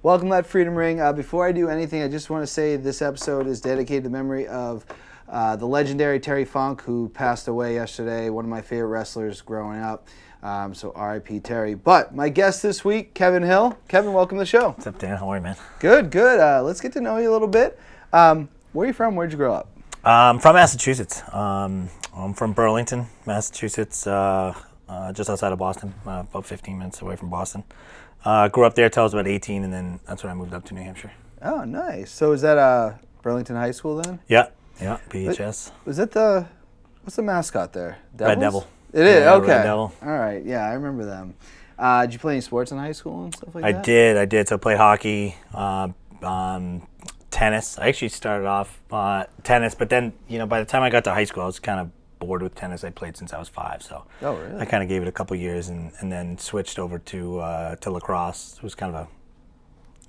Welcome to Let Freedom Ring. Before I do anything, I just want to say this episode is dedicated to the memory of the legendary Terry Funk, who passed away yesterday, one of my favorite wrestlers growing up. So R.I.P. Terry. But my guest this week, Kevin Hill. Kevin, welcome to the show. What's up, Dan? How are you, man? Good, good. Let's get to know you a little bit. Where are you from? Where'd you grow up? I'm from Massachusetts. I'm from Burlington, Massachusetts, just outside of Boston, about 15 minutes away from Boston. Grew up there till I was about 18, and then that's when I moved up to New Hampshire. Oh, nice. So is that Burlington High School then? Yeah, BHS. Was that what's the mascot there? Devils? Red Devil. It is? Yeah, Okay. Red Devil. All right, yeah, I remember them. Did you play any sports in high school and stuff like that? I did. So I played hockey, tennis. I actually started off tennis, but then, by the time I got to high school, I was kind of bored with tennis. I played since I was 5, so oh, really? I kind of gave it a couple years and then switched over to lacrosse. It was kind of a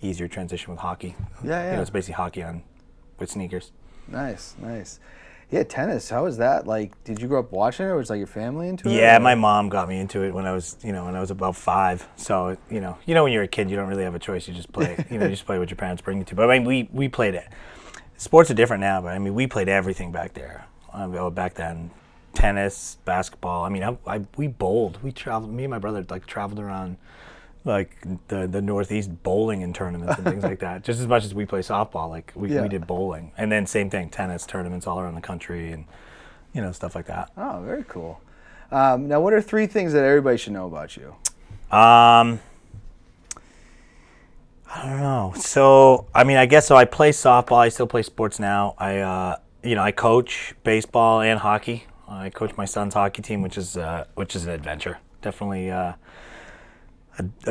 easier transition with hockey. Yeah. It's basically hockey with sneakers. Nice. Yeah, tennis. How was that? Like, did you grow up watching it, or was like your family into it? Yeah, or? my mom got me into it when I was about 5. So when you're a kid, you don't really have a choice. You just play. You just play what your parents bring you to. But I mean, we played it. Sports are different now, but I mean, we played everything back there. Back then, tennis, basketball. I mean, we bowled. We traveled. Me and my brother traveled around the Northeast bowling in tournaments and things like that. Just as much as we play softball, we did bowling. And then same thing, tennis tournaments all around the country and stuff like that. Oh, very cool. Now, what are 3 things that everybody should know about you? I don't know. So, I mean, I guess so. I play softball. I still play sports now. I coach baseball and hockey. I coach my son's hockey team, which is an adventure. Definitely a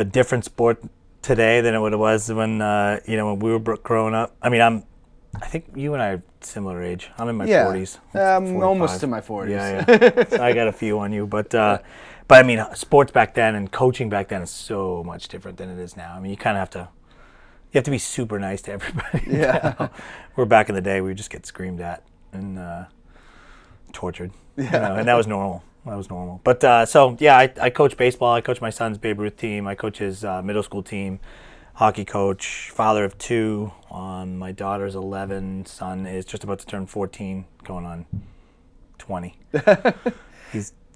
different sport today than it was when we were growing up. I mean, I think you and I are similar age. I'm in my 40s. I'm almost in my 40s. Yeah. So I got a few on you, but I mean, sports back then and coaching back then is so much different than it is now. I mean, you kind of have to be super nice to everybody. Yeah. Where back in the day, we would just get screamed at and tortured. Yeah. And that was normal. But I coach baseball. I coach my son's Babe Ruth team. I coach his middle school team. Hockey coach, father of 2. My daughter's 11. Son is just about to turn 14, going on 20.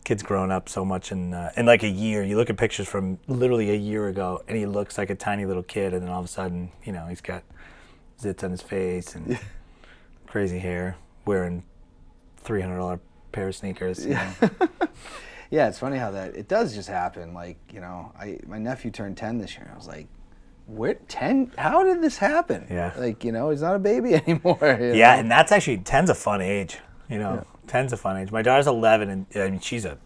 Kid's grown up so much in like a year. You look at pictures from literally a year ago, and he looks like a tiny little kid, and then all of a sudden, he's got zits on his face and crazy hair, wearing $300 pair of sneakers. Yeah. Yeah, it's funny how it does just happen. Like, my nephew turned 10 this year, and I was like, where 10? How did this happen? Yeah. Like, he's not a baby anymore. Yeah, and that's actually 10's a fun age. 10's a fun age. My daughter's 11, and I mean, she's a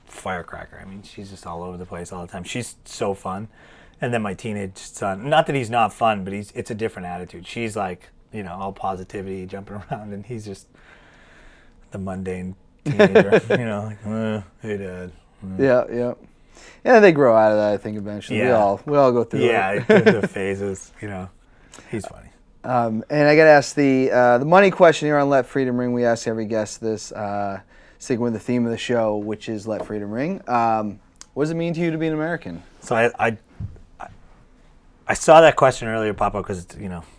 firecracker. I mean, she's just all over the place all the time. She's so fun. And then my teenage son, not that he's not fun, but it's a different attitude. She's like, all positivity, jumping around, and he's just the mundane teenager. Hey, Dad. Yeah. Yeah, they grow out of that, I think, eventually. Yeah. We all go through it. Yeah, the phases, He's funny. And I got to ask the money question here on Let Freedom Ring. We ask every guest this, sticking with the theme of the show, which is Let Freedom Ring. What does it mean to you to be an American? So I saw that question earlier pop up because,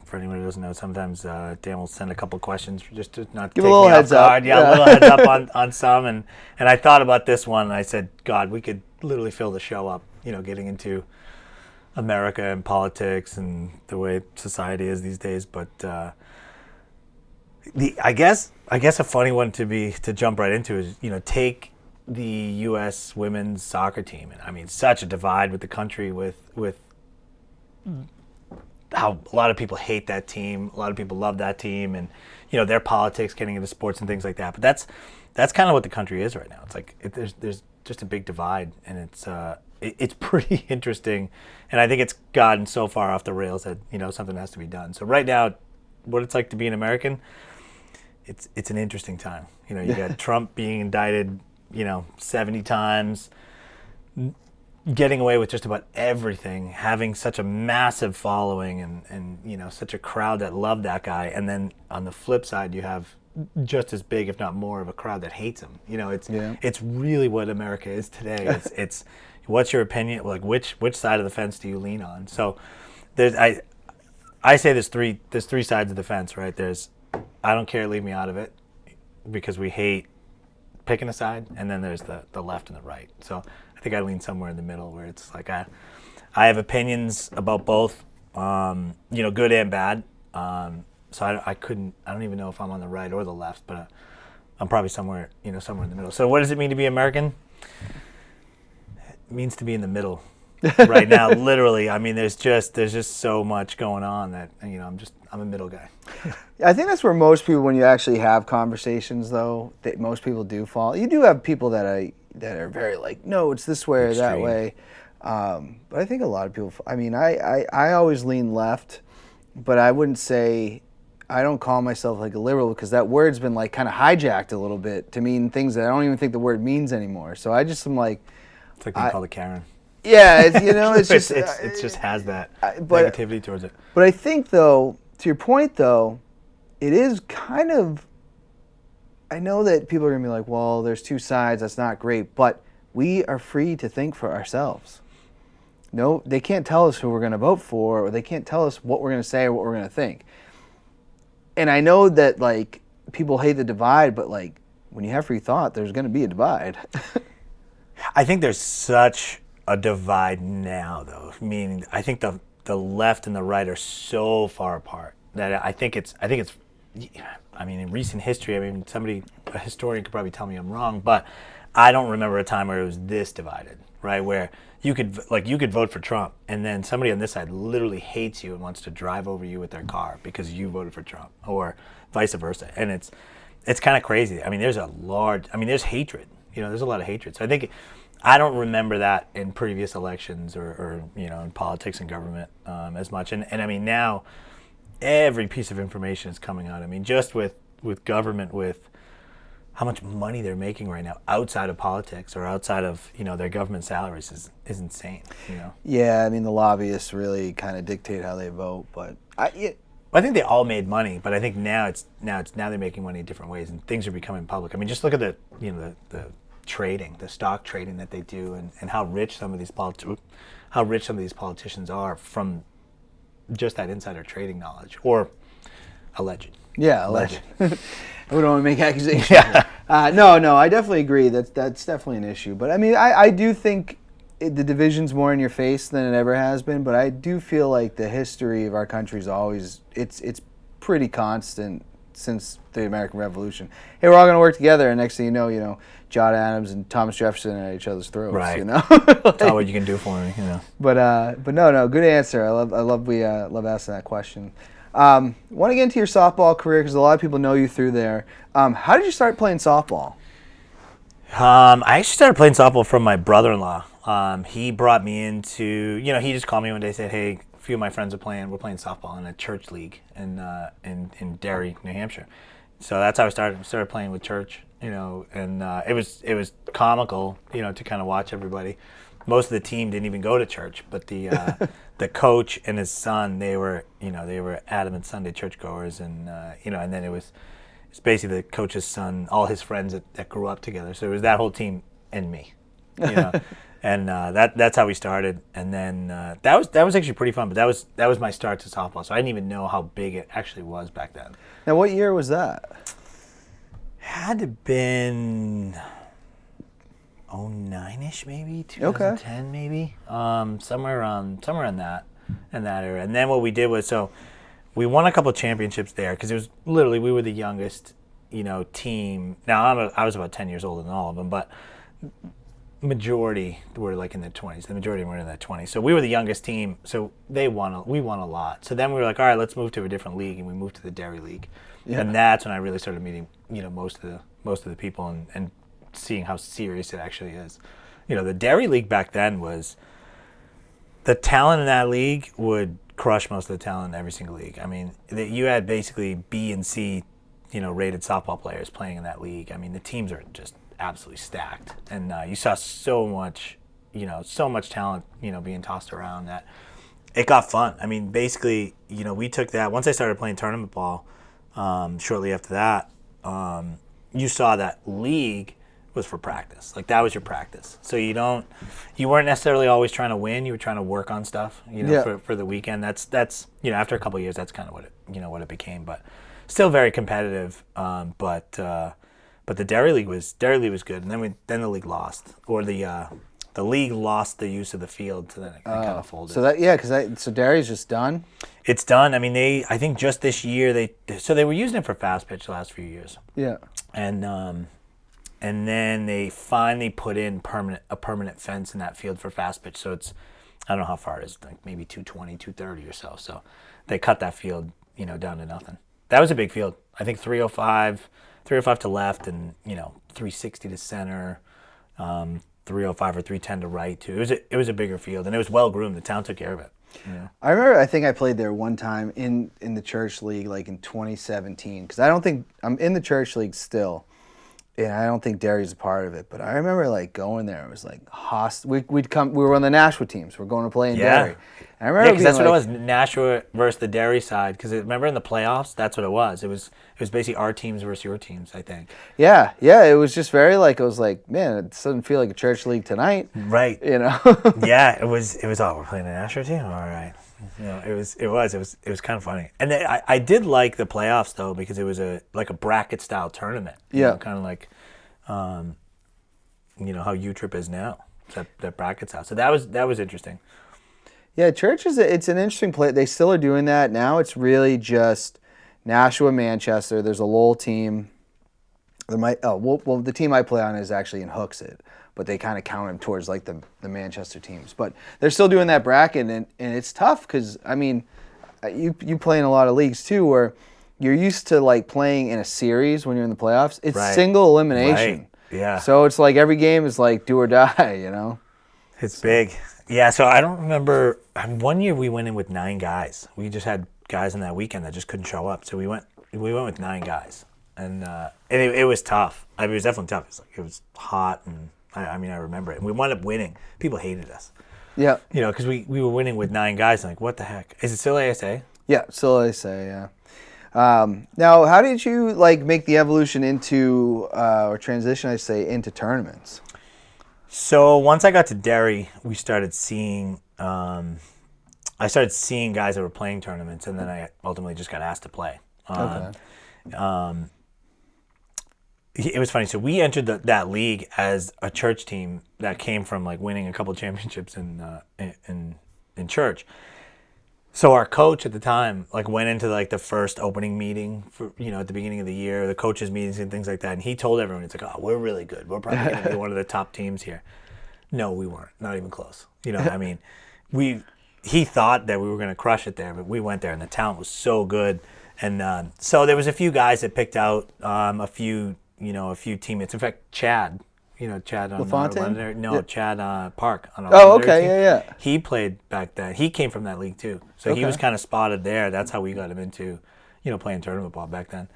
for anyone who doesn't know, sometimes Dan will send a couple questions just to not give take a little me heads off guard. up. Yeah, a little heads up on some. And I thought about this one, and I said, God, we could literally fill the show up, getting into America and politics and the way society is these days. But I guess a funny one to jump right into is, take the U.S. women's soccer team. And I mean, such a divide with the country with how a lot of people hate that team, a lot of people love that team, and their politics getting into sports and things like that. But that's kind of what the country is right now. It's like there's just a big divide, and it's pretty interesting. And I think it's gotten so far off the rails that something has to be done. So right now, what it's like to be an American, it's an interesting time. You got Trump being indicted 70 times. getting away with just about everything, having such a massive following and such a crowd that loved that guy. And then on the flip side, you have just as big, if not more, of a crowd that hates him. It's really what America is today. It's what's your opinion? Like which side of the fence do you lean on? So I say there's three sides of the fence, right? There's I don't care, leave me out of it, because we hate picking a side, and then there's the left and the right. So I think I lean somewhere in the middle, where it's like I have opinions about both, good and bad. So I don't even know if I'm on the right or the left, but I'm probably somewhere in the middle. So what does it mean to be American? It means to be in the middle right now, literally. I mean, there's just so much going on that I'm a middle guy. I think that's where most people, when you actually have conversations, though, that most people do fall. You do have people that are very like, no, it's this way or that way. But I think a lot of people. I mean, I always lean left, but I wouldn't say. I don't call myself like a liberal, because that word's been like kind of hijacked a little bit to mean things that I don't even think the word means anymore. So I just am like. It's like being called a Karen. Yeah, it's just it just has that negativity towards it. But I think, though, to your point, though, it is kind of. I know that people are gonna be like, well, there's two sides. That's not great, but we are free to think for ourselves. No, they can't tell us who we're gonna vote for, or they can't tell us what we're gonna say or what we're gonna think. And I know that like people hate the divide, but like when you have free thought, there's gonna be a divide. I think there's such a divide now, though. Meaning, I think the left and the right are so far apart that I think it's. I mean, in recent history, a historian could probably tell me I'm wrong, but I don't remember a time where it was this divided, right? Where you could vote for Trump, and then somebody on this side literally hates you and wants to drive over you with their car because you voted for Trump, or vice versa. And it's kind of crazy. I mean, there's hatred. There's a lot of hatred. So I don't remember that in previous elections or in politics and government as much. And I mean, now every piece of information is coming out. I mean, just with government, with how much money they're making right now outside of politics or outside of their government salaries is insane. Yeah, I mean, the lobbyists really kind of dictate how they vote, but I think they all made money, but I think now they're making money in different ways, and things are becoming public. I mean, just look at the trading, the stock trading that they do, and how rich some of these politicians are from just that insider trading knowledge, or alleged. Yeah, alleged. We don't want to make accusations. Yeah. No, I definitely agree. That's definitely an issue. But I mean, I do think the division's more in your face than it ever has been. But I do feel like the history of our country is always it's pretty constant since the American Revolution. Hey, we're all going to work together, and next thing you know, John Adams and Thomas Jefferson are at each other's throats. Right. That's all what you can do for me. But no, good answer. I love asking that question. Want to get into your softball career, because a lot of people know you through there. How did you start playing softball? I actually started playing softball from my brother-in-law. He brought me into, he just called me one day and said, hey, a few of my friends we're playing softball in a church league in Derry, New Hampshire. So that's how I started. I started playing with church, and it was comical, to kind of watch everybody. Most of the team didn't even go to church, but the coach and his son, they were adamant Sunday churchgoers, and and then it's basically the coach's son, all his friends that grew up together. So it was that whole team and me, and that's how we started. And then that was actually pretty fun. But that was my start to softball. So I didn't even know how big it actually was back then. Now, what year was that? Had to been 09-ish, maybe 2010, maybe somewhere around that era. And then what we did was, so we won a couple of championships there, because it was literally, we were the youngest team. Now I was about 10 years older than all of them, but majority were like in their 20s. The majority were in their 20s. So we were the youngest team. So we won a lot. So then we were like, all right, let's move to a different league, and we moved to the Derry League. Yeah. And that's when I really started meeting most of the people and seeing how serious it actually is. The Derry League back then was, the talent in that league would crush most of the talent in every single league. I mean, you had basically B and C, rated softball players playing in that league. I mean, the teams are just absolutely stacked, and you saw so much, so much talent, being tossed around that it got fun. I mean, basically, we took that. Once I started playing tournament ball, shortly after that, you saw that league was for practice. Like that was your practice. So you weren't necessarily always trying to win. You were trying to work on stuff, for the weekend. That's after a couple of years, that's kind of what it became. But still very competitive. But the Dairy League was good, and then the league lost, or the league lost the use of the field, so then it kind of folded. So Dairy's just done. It's done. I mean, I think just this year they were using it for fast pitch the last few years. Yeah. And then they finally put in a permanent fence in that field for fast pitch. So it's, I don't know how far it is, like maybe 220, 230 or so. So they cut that field, down to nothing. That was a big field. I think 305 to left, and 360 to center, 305 or 310 to right too. It was a bigger field, and it was well groomed. The town took care of it. Yeah. I remember, I think I played there one time in the church league, like in 2017, because I don't think I'm in the church league still, and I don't think Dairy's a part of it. But I remember like going there. It was like we were on the Nashua teams. We're going to play in Dairy. And I remember because that's what it was, Nashua versus the Dairy side. Because remember in the playoffs, that's what it was. It was basically our teams versus your teams, I think. Yeah. It was just very like, I was like, man, it doesn't feel like a church league tonight. Right. Yeah, it was. Oh, we're playing a Nashua team. All right. It was kind of funny. And then I did like the playoffs though, because it was like a bracket style tournament. Kind of like, how UTRIP is now. That brackets out. So that was interesting. Yeah, church it's an interesting play. They still are doing that now. It's really just Nashua, Manchester. There's a Lowell team. The team I play on is actually in Hooksett, but they kind of count them towards like the Manchester teams. But they're still doing that bracket, and it's tough because I mean, you play in a lot of leagues too, where you're used to like playing in a series when you're in the playoffs. It's single elimination. Right. Yeah. So it's like every game is like do or die. It's big. Yeah. So I don't remember. One year we went in with 9 guys. We just had guys in that weekend that just couldn't show up. So we went with 9 guys. And it was tough. I mean, it was definitely tough. It was hot, and I remember it. And we wound up winning. People hated us. Yeah. Because we were winning with 9 guys. And like, what the heck? Is it still ASA? Yeah, still ASA, yeah. Now, how did you like make the evolution into, or transition, I say, into tournaments? So once I got to Derry, we started seeing, I started seeing guys that were playing tournaments, and then I ultimately just got asked to play. It was funny. So we entered that league as a church team that came from like winning a couple of championships in church. So our coach at the time like went into like the first opening meeting for at the beginning of the year, the coaches meetings and things like that, and he told everyone, it's like, oh, we're really good. We're probably going to be one of the top teams here. No, we weren't. Not even close. I mean, he thought that we were going to crush it there, but we went there and the talent was so good, and so there was a few guys that picked out a few teammates. In fact, Chad. Chad on LaFontaine? No, Chad Park on our Oh, legendary okay, team. yeah. He played back then. He came from that league too, so he was kind of spotted there. That's how we got him into, playing tournament ball back then.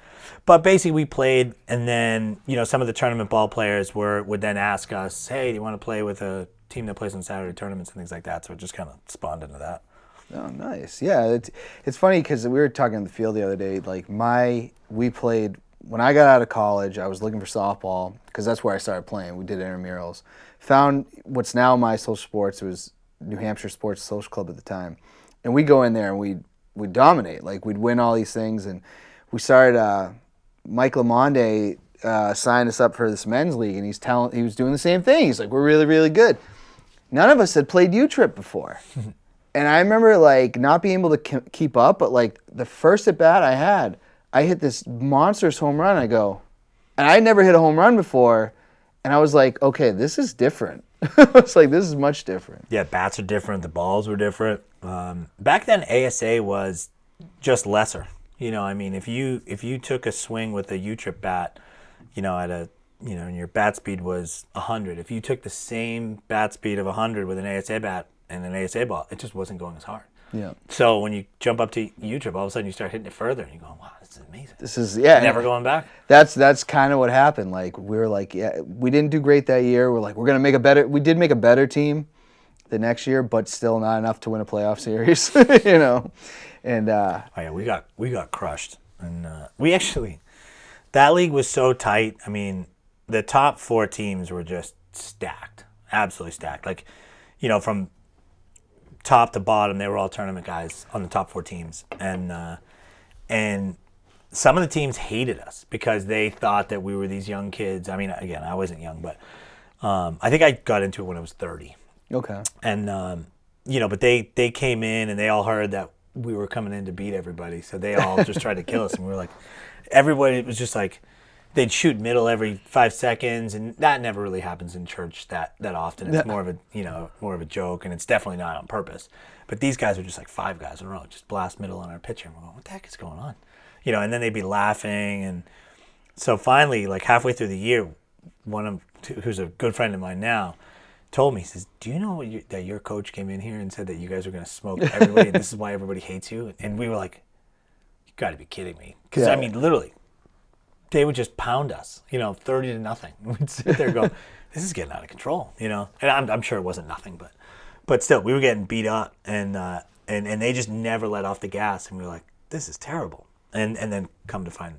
But basically, we played, and then some of the tournament ball players would then ask us, "Hey, do you want to play with a team that plays on Saturday tournaments and things like that?" So it just kind of spawned into that. Oh, nice. Yeah, it's funny because we were talking on the field the other day. Like we played. When I got out of college, I was looking for softball because that's where I started playing. We did intramurals. Found what's now my social sports. It was New Hampshire Sports Social Club at the time. And we'd go in there and we'd dominate. Like we'd win all these things. And we started, Mike Lamonde signed us up for this men's league, and he was doing the same thing. He's like, we're really, really good. None of us had played UTRIP before. And I remember like not being able to keep up, but like the first at bat I hit this monstrous home run. And I never hit a home run before. And I was like, okay, this is different. I was like, this is much different. Yeah, bats are different. The balls were different. Back then, ASA was just lesser. I mean, if you took a swing with a UTRIP bat, and your bat speed was 100. If you took the same bat speed of 100 with an ASA bat and an ASA ball, it just wasn't going as hard. Yeah. So when you jump up to U-Trip, all of a sudden you start hitting it further, and you go, wow, this is amazing. This is Never going back. That's kind of what happened. Like we were like, yeah, we didn't do great that year. We're like, we're gonna make a better. We did make a better team the next year, but still not enough to win a playoff series, you know. And oh yeah, we got crushed, and we actually, that league was so tight. I mean, the top 4 teams were just stacked, absolutely stacked. Like, you know, from top to bottom, they were all tournament guys on the top 4 teams, and some of the teams hated us because they thought that we were these young kids. I mean, again, I wasn't young, but I think I got into it when I was 30. okay. And, you know, but they came in and they all heard that we were coming in to beat everybody. So they all just tried to kill us. And we were like, everybody, it was just like, they'd shoot middle every 5 seconds. And that never really happens in church that often. It's more of a, you know, more of a joke. And it's definitely not on purpose. But these guys are just like 5 guys in a row, just blast middle on our pitcher. And we're going, what the heck is going on? You know, and then they'd be laughing. And so finally, like halfway through the year, one of who's a good friend of mine now told me, he says, do you know that your coach came in here and said that you guys are going to smoke everybody and this is why everybody hates you? And we were like, you got to be kidding me. Because, I mean, literally, they would just pound us, you know, 30-0. We'd sit there and go, this is getting out of control, you know. And I'm sure it wasn't nothing, but still, we were getting beat up, and they just never let off the gas. And we were like, this is terrible. And then come to find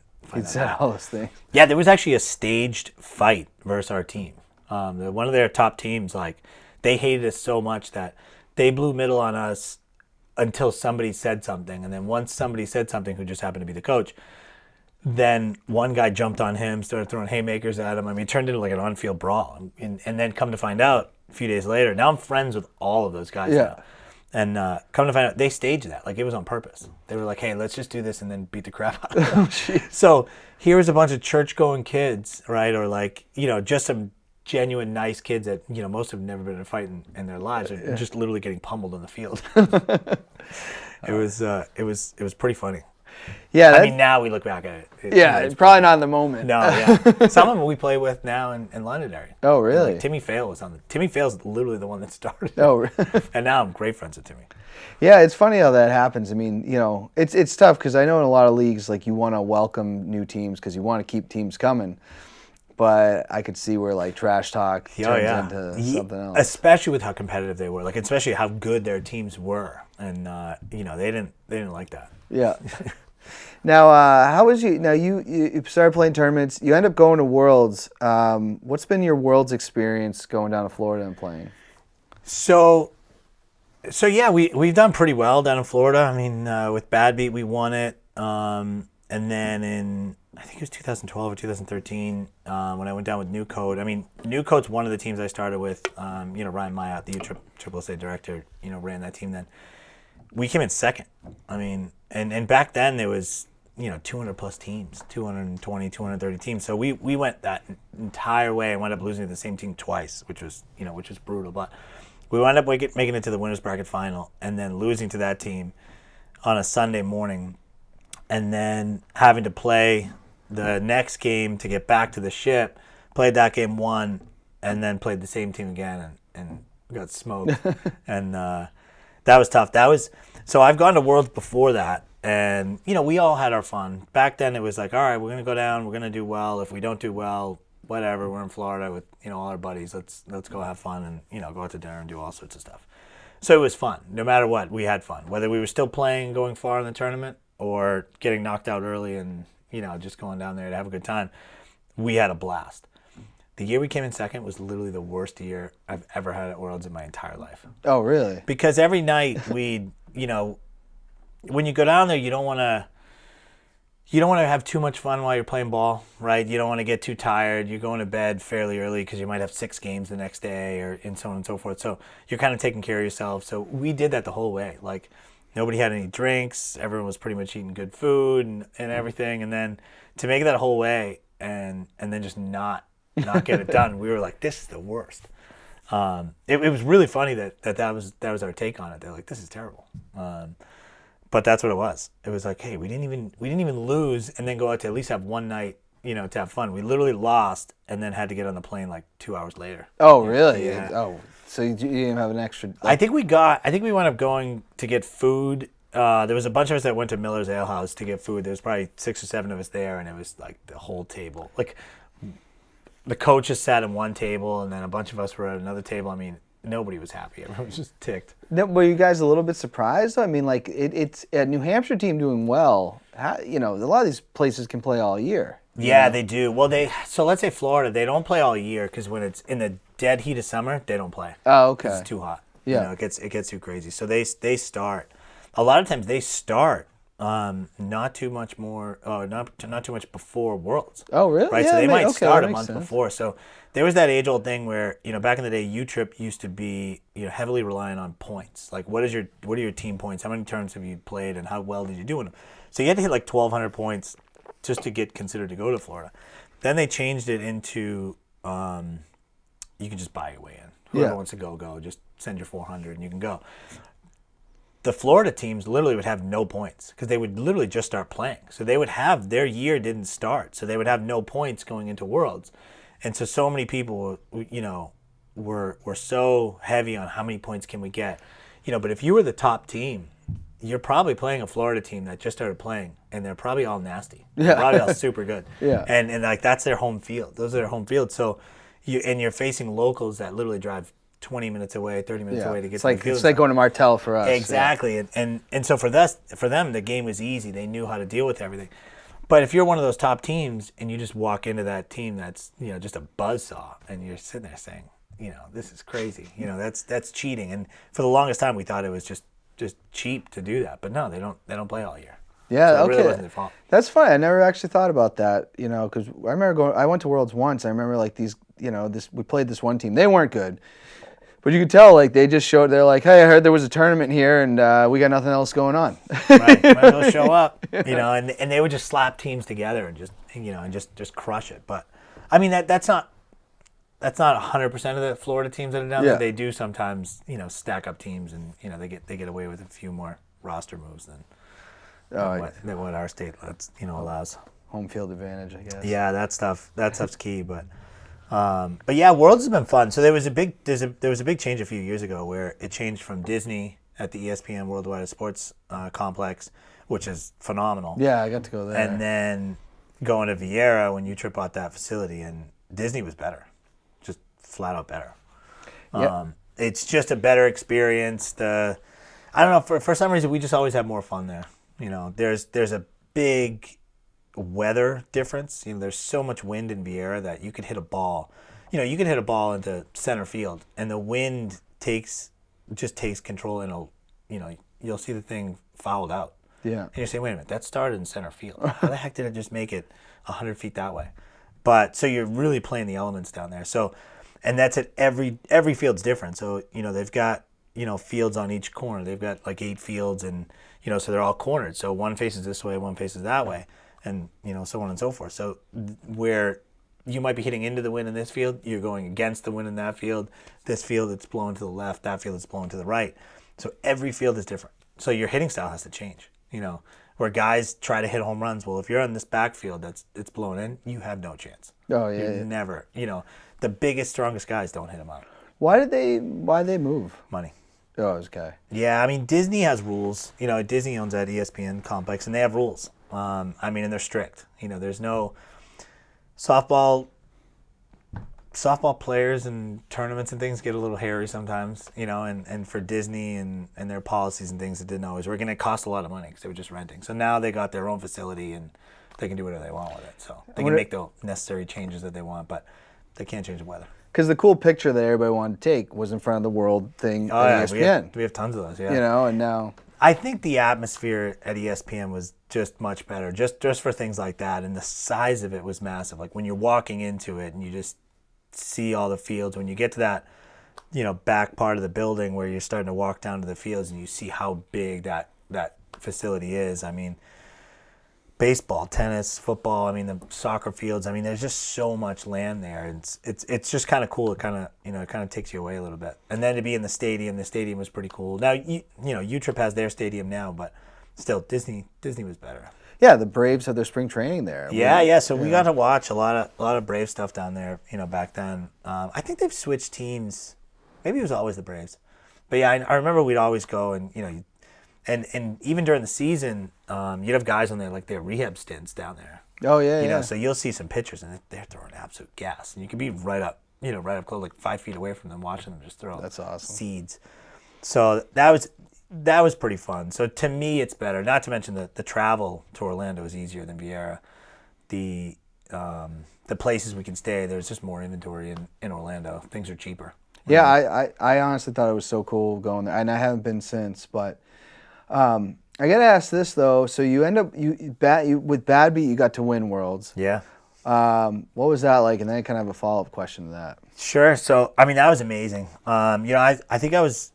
out. All those things. Yeah, there was actually a staged fight versus our team. One of their top teams, like, they hated us so much that they blew middle on us until somebody said something. And then once somebody said something, who just happened to be the coach, then one guy jumped on him, started throwing haymakers at him. I mean, it turned into like an on-field brawl. And then come to find out, a few days later, now I'm friends with all of those guys now. And come to find out, they staged that. Like, it was on purpose. They were like, hey, let's just do this and then beat the crap out of them. So here was a bunch of church-going kids, right? Or like, you know, just some genuine nice kids that, you know, most have never been in a fight in their lives, are just literally getting pummeled on the field. It was pretty funny. Yeah, I mean, now we look back at it. It's probably not in the moment. No, yeah. Some of them we play with now in Londonderry. Oh, really? Like, Timmy Fail was on the. Timmy Fail's literally the one that started. Oh, and now I'm great friends with Timmy. Yeah, it's funny how that happens. I mean, you know, it's tough because I know in a lot of leagues, like, you want to welcome new teams because you want to keep teams coming. But I could see where, like, trash talk turns into something else. Especially with how competitive they were, like, especially how good their teams were, and you know, they didn't like that. Yeah. Now, how was you? Now you started playing tournaments. You end up going to Worlds. What's been your Worlds experience going down to Florida and playing? So yeah, we've done pretty well down in Florida. I mean, with Bad Beat, we won it, and then in, I think it was 2012 or 2013, when I went down with New Code. I mean, New Code's one of the teams I started with. You know, Ryan Myatt, the USSSA director, you know, ran that team then. We came in second. I mean, and back then there was, you know, 200 plus teams, 220, 230 teams. So we went that entire way and wound up losing to the same team twice, which was brutal. But we wound up making it to the winners bracket final and then losing to that team on a Sunday morning, and then having to play the next game to get back to the ship. Played that game, won, and then played the same team again and got smoked. And that was tough. So I've gone to Worlds before that, and, you know, we all had our fun. Back then it was like, all right, we're going to go down, we're going to do well. If we don't do well, whatever, we're in Florida with, you know, all our buddies. Let's go have fun and, you know, go out to dinner and do all sorts of stuff. So it was fun. No matter what, we had fun. Whether we were still playing, going far in the tournament, or getting knocked out early and, you know, just going down there to have a good time, we had a blast. The year we came in second was literally the worst year I've ever had at Worlds in my entire life. Oh, really? Because every night we'd, you know, when you go down there, you don't want to have too much fun while you're playing ball, right? You don't want to get too tired. You're going to bed fairly early because you might have 6 games the next day, and so on and so forth. So you're kind of taking care of yourself. So we did that the whole way. Like, nobody had any drinks. Everyone was pretty much eating good food and everything. And then to make it that whole way and then just not get it done, we were like, this is the worst. It was really funny that was our take on it. They're like, this is terrible. But that's what it was. It was like, hey, we didn't even lose and then go out to at least have one night, you know, to have fun. We literally lost and then had to get on the plane like 2 hours later. Oh, really? Yeah. Oh, So you didn't have an extra. I think we wound up going to get food. There was a bunch of us that went to Miller's Ale House to get food. There was probably 6 or 7 of us there, and it was like the whole table. Like the coaches sat at one table, and then a bunch of us were at another table. I mean, nobody was happy. Everyone was just ticked. Were you guys a little bit surprised? I mean, like it's a New Hampshire team doing well. A lot of these places can play all year. Yeah, they do. Well, so let's say Florida, they don't play all year because when it's in the dead heat of summer, they don't play. Oh, okay. It's too hot. Yeah, it gets too crazy. So they start. A lot of times they start not too much before Worlds. Oh, really? Right. Yeah, so they might start a makes month sense. before. So there was that age-old thing where back in the day, U-Trip used to be heavily reliant on points. Like what are your team points? How many tournaments have you played, and how well did you do in them? So you had to hit like 1,200 points just to get considered to go to Florida. Then they changed it into you can just buy your way in. Whoever wants to go. Just send your 400 and you can go. The Florida teams literally would have no points because they would literally just start playing. So they would have their year didn't start, so they would have no points going into Worlds, and so many people, were so heavy on how many points can we get, But if you were the top team, you're probably playing a Florida team that just started playing, and they're probably all nasty. Yeah. They're probably all super good. Yeah. And like that's their home field. Those are their home field. So you're facing locals that literally drive 20 minutes away, 30 minutes away to get to the field. It's like going to Martell for us. Exactly. Yeah. And so for them, the game was easy. They knew how to deal with everything. But if you're one of those top teams and you just walk into that team that's, just a buzzsaw, and you're sitting there saying, this is crazy. That's cheating. And for the longest time we thought it was just cheap to do that. But no, they don't play all year. Yeah, so it okay. really wasn't their fault. That's funny. I never actually thought about that, because I remember I went to Worlds once. I remember like these, we played this one team. They weren't good. But you could tell, like, they just showed, they're like, hey, I heard there was a tournament here, and we got nothing else going on. Right, might as well show up, and they would just slap teams together and just crush it. But, I mean, that's not 100% of the Florida teams that are down there. They do sometimes, stack up teams, and, they get away with a few more roster moves than what our state allows. Home field advantage, I guess. Yeah, that stuff's key, but yeah, Worlds has been fun. So there was a big change a few years ago where it changed from Disney at the ESPN Worldwide Sports Complex, which is phenomenal. Yeah, I got to go there. And then going to Vieira when U-Trip bought that facility, and Disney was better, just flat out better. Yep. It's just a better experience. I don't know, for some reason we just always have more fun there. There's a big weather difference. There's so much wind in Vieira that you could hit a ball. You could hit a ball into center field, and the wind takes control, and you'll see the thing fouled out. Yeah. And you say, wait a minute, that started in center field. How the heck did it just make it 100 feet that way? But so you're really playing the elements down there. So, and that's at every field's different. So they've got fields on each corner. They've got like 8 fields, and so they're all cornered. So one faces this way, one faces that way. And so on and so forth. So where you might be hitting into the wind in this field, you're going against the wind in that field. This field, it's blowing to the left. That field, it's blowing to the right. So every field is different. So your hitting style has to change. Where guys try to hit home runs. Well, if you're on this backfield it's blown in, you have no chance. Oh yeah. You never. The biggest, strongest guys don't hit them out. Why they move? Money. Oh, okay. Yeah, I mean Disney has rules. Disney owns that ESPN complex, and they have rules. And they're strict. There's no softball players and tournaments and things get a little hairy sometimes, and for Disney and their policies and things, it didn't always work. And it cost a lot of money because they were just renting. So now they got their own facility, and they can do whatever they want with it. So they can make the necessary changes that they want, but they can't change the weather. Because the cool picture that everybody wanted to take was in front of the World thing at ESPN. We have tons of those, yeah. And now... I think the atmosphere at ESPN was just much better, just for things like that, and the size of it was massive. Like when you're walking into it and you just see all the fields, when you get to that, back part of the building where you're starting to walk down to the fields and you see how big that facility is. I mean, baseball, tennis, football, the soccer fields. There's just so much land there. It's just kind of cool. It kind of takes you away a little bit. And then to be in the stadium was pretty cool. Now, U-Trip has their stadium now, but still, Disney was better. Yeah, the Braves had their spring training there. Yeah. So we got to watch a lot of Brave stuff down there. Back then. I think they've switched teams Maybe it was always the Braves. But yeah, I remember we'd always go and, and even during the season, you'd have guys on there like their rehab stints down there. Oh yeah, You know, yeah. so you'll see some pictures and they're throwing absolute gas. And you could be right up close, like 5 feet away from them, watching them just throw That's awesome. seeds. So that was pretty fun. So to me, it's better. Not to mention the travel to Orlando is easier than Vieira. The places we can stay, there's just more inventory in Orlando. Things are cheaper. Yeah, I honestly thought it was so cool going there, and I haven't been since. But I gotta ask this though. So you end up with Bad Beat, you got to win Worlds. Yeah. What was that like? And then I kind of have a follow up question to that. Sure. So I mean, that was amazing. I think I was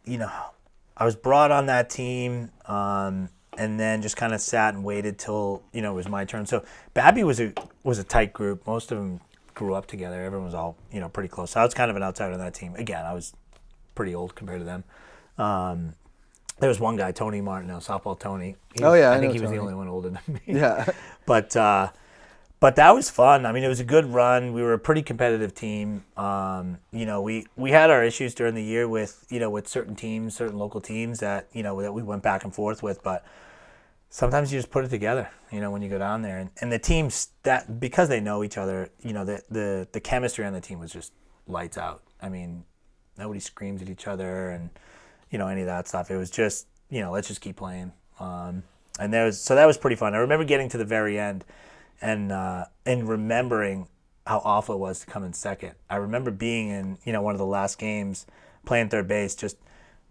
brought on that team, and then just kind of sat and waited till it was my turn. So Babby was a tight group. Most of them grew up together. Everyone was all pretty close. So I was kind of an outsider on that team. Again, I was pretty old compared to them. There was one guy, Tony Martineau, softball Tony. I think he was the only one older than me. Yeah. But that was fun. I mean, it was a good run. We were a pretty competitive team. We had our issues during the year with certain teams, certain local teams that that we went back and forth with. But sometimes you just put it together. When you go down there, and the teams that because they know each other, the chemistry on the team was just lights out. I mean, nobody screams at each other and any of that stuff. It was just let's just keep playing. And that was pretty fun. I remember getting to the very end. And remembering how awful it was to come in second. I remember being in one of the last games, playing third base, just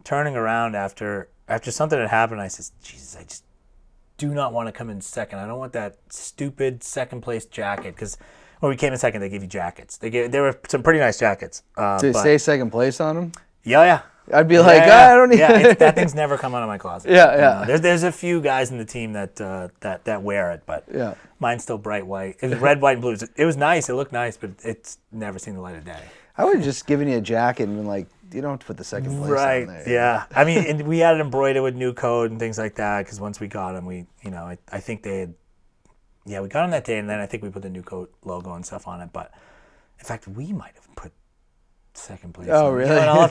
turning around after something had happened. I said, Jesus, I just do not want to come in second. I don't want that stupid second place jacket because when we came in second, they gave you jackets. There were some pretty nice jackets. To stay second place on them? Yeah. I'd be like, I don't need. Yeah, that thing's never come out of my closet. Yeah. There's a few guys in the team that wear it, but Yeah. mine's still bright white. It was red, white, and blue. It was nice. It looked nice, but it's never seen the light of day. I would have just given you a jacket and been like, you don't have to put the second place Right. on there. Yeah. I mean, and we had it embroidered with new code and things like that because once we got them, I think they had. Yeah, we got them that day, and then I think we put the new code logo and stuff on it. But in fact, we might have put second place. Oh, on it. really? And I'll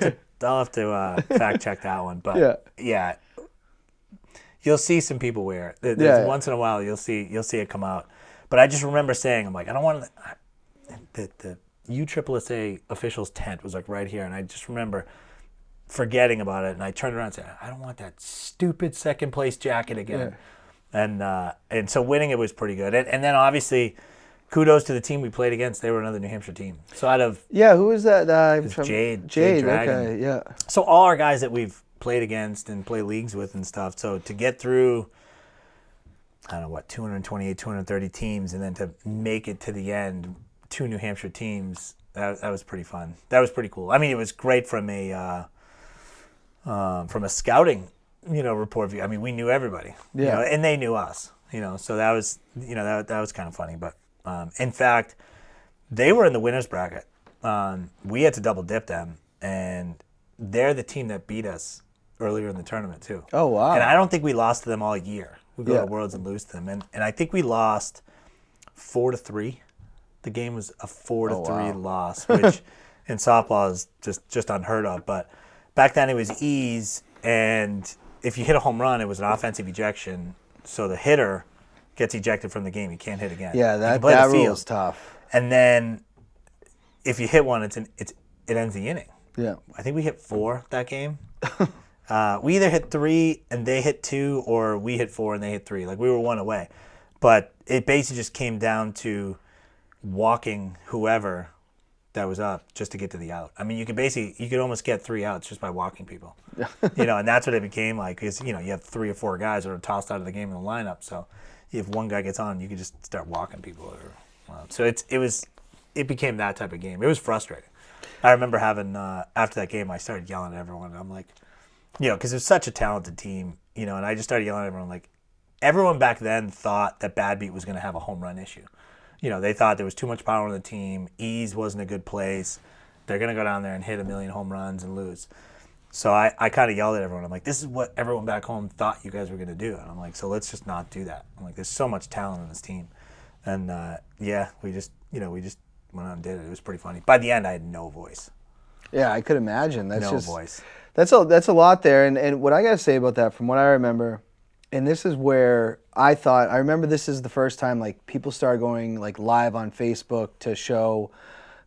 have to fact check that one. But yeah, you'll see some people wear it. Once in a while, you'll see it come out. But I just remember saying, I'm like, I don't want the USSSA officials tent was like right here, and I just remember forgetting about it, and I turned around and said, I don't want that stupid second place jacket again. And so winning it was pretty good. And then obviously, kudos to the team we played against. They were another New Hampshire team. So out of who was that? Jade. Jade. Dragon. Okay. Yeah. So all our guys that we've played against and play leagues with and stuff. So to get through, I don't know what, 228, 230 teams, and then to make it to the end, 2 New Hampshire teams. That was pretty fun. That was pretty cool. I mean, it was great from a scouting, report view. I mean, we knew everybody. And they knew us. So that was, that was kind of funny. But in fact, they were in the winners bracket. We had to double dip them, and they're the team that beat us earlier in the tournament too. Oh wow! And I don't think we lost to them all year. We go to Worlds and lose to them, and I think we lost 4-3. The game was a 4-3 loss, which in softball is just unheard of. But back then it was ease, and if you hit a home run, it was an offensive ejection. So the hitter gets ejected from the game. You can't hit again. Yeah, that rule is tough. And then if you hit one, it ends the inning. Yeah. I think we hit 4 that game. We either hit 3 and they hit 2, or we hit 4 and they hit 3. Like, we were 1 away. But it basically just came down to walking whoever that was up just to get to the out. I mean, you could almost get 3 outs just by walking people. And that's what it became like, because you have 3 or 4 guys that are tossed out of the game in the lineup. So if one guy gets on, you can just start walking people. So it became that type of game. It was frustrating. I remember having after that game, I started yelling at everyone. And I'm like, because it was such a talented team, and I just started yelling at everyone. Like, everyone back then thought that Bad Beat was going to have a home run issue. They thought there was too much power on the team. Ease wasn't a good place. They're going to go down there and hit 1,000,000 home runs and lose. So I kind of yelled at everyone. I'm like, this is what everyone back home thought you guys were going to do. And I'm like, so let's just not do that. I'm like, there's so much talent on this team. And we just went out and did it. It was pretty funny. By the end, I had no voice. Yeah, I could imagine. That's No just voice. that's a lot there. And what I gotta say about that, from what I remember, and this is where I remember this is the first time like people started going like live on Facebook to show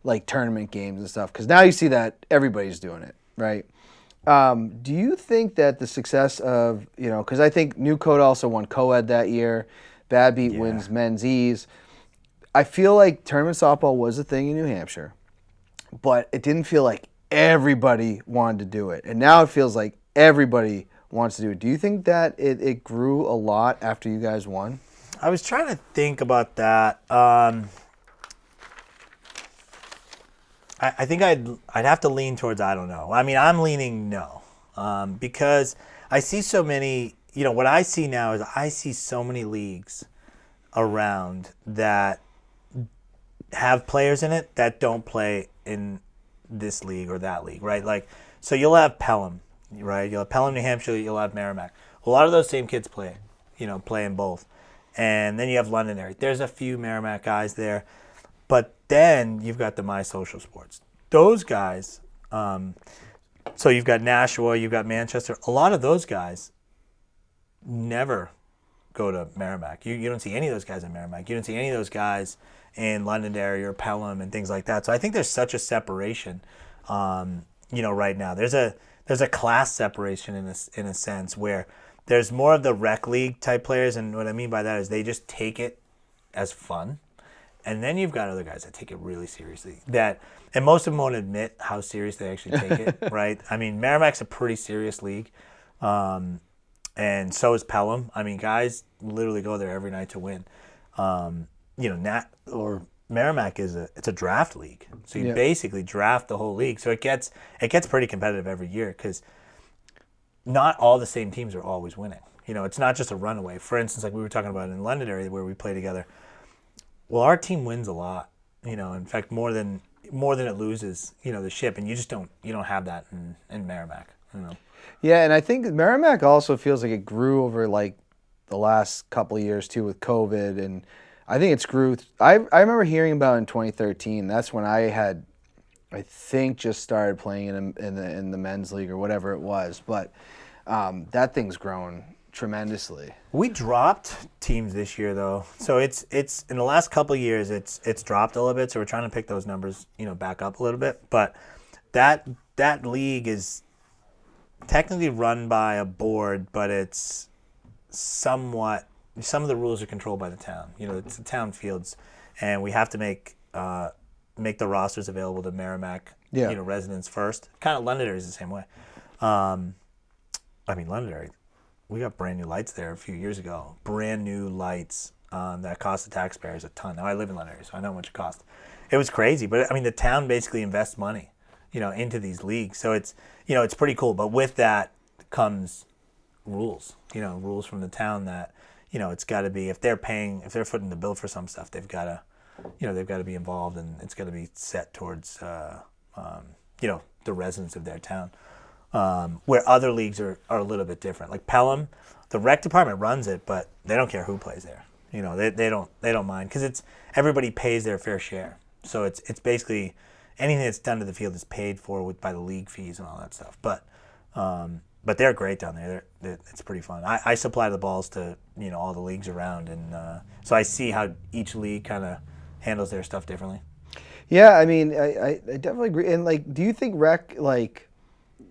like tournament games and stuff. Because now you see that everybody's doing it, right? Do you think that the success of, because I think New Code also won co-ed that year, Bad Beat Yeah. wins men's E's. I feel like tournament softball was a thing in New Hampshire, but it didn't feel like everybody wanted to do it. And now it feels like everybody wants to do it. Do you think that it grew a lot after you guys won? I was trying to think about that. I think I'd have to lean towards I don't know. I mean, I'm leaning no, because I see so many. What I see now is I see so many leagues around that have players in it that don't play in this league or that league, right? Like, so you'll have Pelham, right? You'll have Pelham, New Hampshire. You'll have Merrimack. A lot of those same kids play in both, and then you have Londonderry. There's a few Merrimack guys there. But then you've got the My Social Sports. Those guys, so you've got Nashua, you've got Manchester. A lot of those guys never go to Merrimack. You don't see any of those guys in Merrimack. You don't see any of those guys in Londonderry or Pelham and things like that. So I think there's such a separation, right now. There's a class separation in a sense where there's more of the rec league type players, and what I mean by that is they just take it as fun. And then you've got other guys that take it really seriously. And most of them won't admit how serious they actually take it, right? I mean, Merrimack's a pretty serious league, and so is Pelham. I mean, guys literally go there every night to win. Merrimack it's a draft league, so you basically draft the whole league. So it gets pretty competitive every year because not all the same teams are always winning. It's not just a runaway. For instance, like we were talking about in Londonderry where we play together. Well, our team wins a lot, in fact, more than it loses, the ship. And you don't have that in Merrimack, Yeah, and I think Merrimack also feels like it grew over like the last couple of years too with COVID. And I think it's grew. I remember hearing about in 2013. That's when I think just started playing in the men's league or whatever it was. But that thing's grown tremendously. We dropped teams this year though, so it's in the last couple of years it's dropped a little bit. So we're trying to pick those numbers back up a little bit. But that league is technically run by a board, but it's somewhat some of the rules are controlled by the town. It's the town fields, and we have to make the rosters available to Merrimack residents first. Kind of Londonderry is the same way. Londonderry. We got brand new lights there a few years ago. Brand new lights that cost the taxpayers a ton. Now I live in Londonderry, so I know how much it cost. It was crazy, but the town basically invests money, into these leagues. So it's pretty cool. But with that comes rules, rules from the town that it's got to be if they're footing the bill for some stuff, they've got to be involved, and it's got to be set towards the residents of their town. Where other leagues are a little bit different. Like Pelham, the rec department runs it, but they don't care who plays there. They don't mind because it's everybody pays their fair share. So it's basically anything that's done to the field is paid for by the league fees and all that stuff. But they're great down there. It's pretty fun. I supply the balls to all the leagues around, and so I see how each league kind of handles their stuff differently. Yeah, I definitely agree. And do you think rec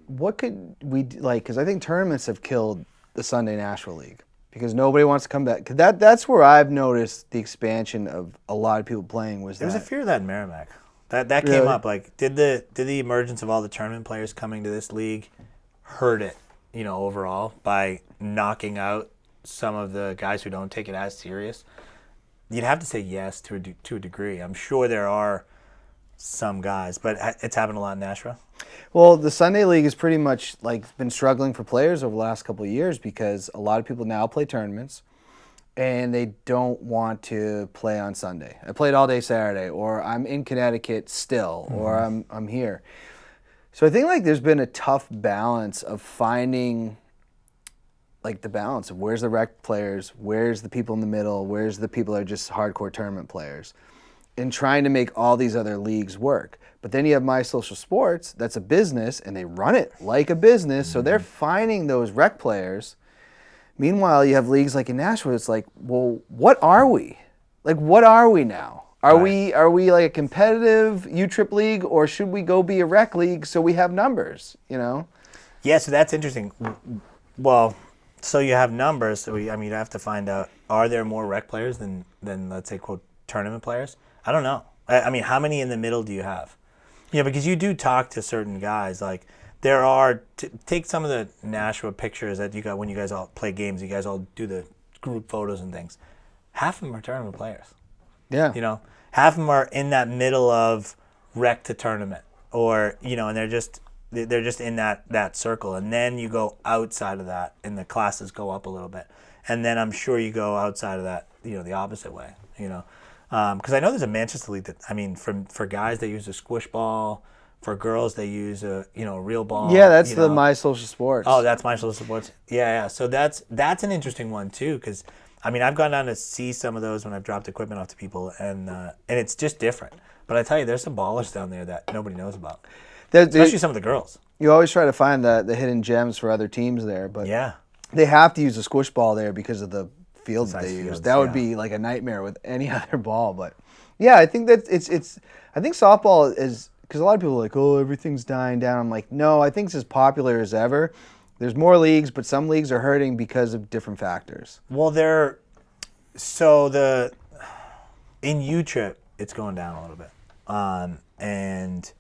what could we like? Because I think tournaments have killed the Sunday Nashville League because nobody wants to come back. Cause that's where I've noticed the expansion of a lot of people playing. There was a fear of that in Merrimack. That came Really? up. Like, did the emergence of all the tournament players coming to this league hurt it? Overall by knocking out some of the guys who don't take it as serious. You'd have to say yes to a degree. I'm sure there are some guys, but it's happened a lot in Nashville. Well, the Sunday League has pretty much been struggling for players over the last couple of years because a lot of people now play tournaments and they don't want to play on Sunday. I played all day Saturday, or I'm in Connecticut still, or I'm here. So I think there's been a tough balance of finding the balance of where's the rec players, where's the people in the middle, where's the people that are just hardcore tournament players. in trying to make all these other leagues work. But then you have My Social Sports, that's a business, and they run it like a business, so they're finding those rec players. Meanwhile, you have leagues like in Nashville, it's like, well, what are we? Like, what are we now? Are we like a competitive U-Trip league, or should we go be a rec league so we have numbers, you know? Yeah, so that's interesting. Well, so you have numbers, so you have to find out, are there more rec players than let's say, quote, tournament players? I don't know. I mean, how many in the middle do you have? Yeah, because you do talk to certain guys. Like, there are, take some of the Nashua pictures that you got when you guys all play games, you guys all do the group photos and things. Half of them are tournament players. Yeah. You know, half of them are in that middle of rec to tournament, or, you know, and they're just in that circle. And then you go outside of that and the classes go up a little bit. And then I'm sure you go outside of that, you know, the opposite way, you know. Because I know there's a Manchester League that, I mean, for guys they use a squish ball, for girls they use a real ball. Yeah, that's the My Social Sports. Oh, that's My Social Sports. Yeah. So that's an interesting one too, because I mean, I've gone down to see some of those when I've dropped equipment off to people, and it's just different. But I tell you, there's some ballers down there that nobody knows about, especially some of the girls. You always try to find the hidden gems for other teams there, but Yeah. they have to use a squish ball there because of the fields Size they use. fields, That would yeah. be like a nightmare with any other ball. But yeah, I think that it's. I think softball is, because a lot of people are like, oh, everything's dying down. I'm like, no, I think it's as popular as ever. There's more leagues, but some leagues are hurting because of different factors. Well, in U-Trip, it's going down a little bit, and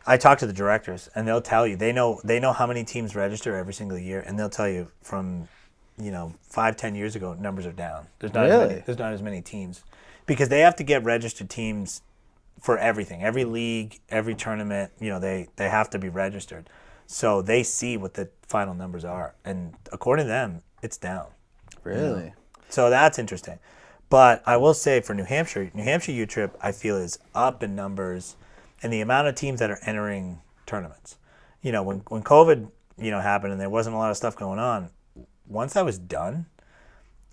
I talk to the directors, and they'll tell you they know how many teams register every single year, and they'll tell you from 5-10 years ago, numbers are down. There's not as many teams, because they have to get registered teams for everything, every league, every tournament. You know, they have to be registered, so they see what the final numbers are, and according to them, it's down. Really? You know? So that's interesting. But I will say for New Hampshire U-Trip, I feel is up in numbers, and the amount of teams that are entering tournaments. You know, when COVID happened and there wasn't a lot of stuff going on, once that was done,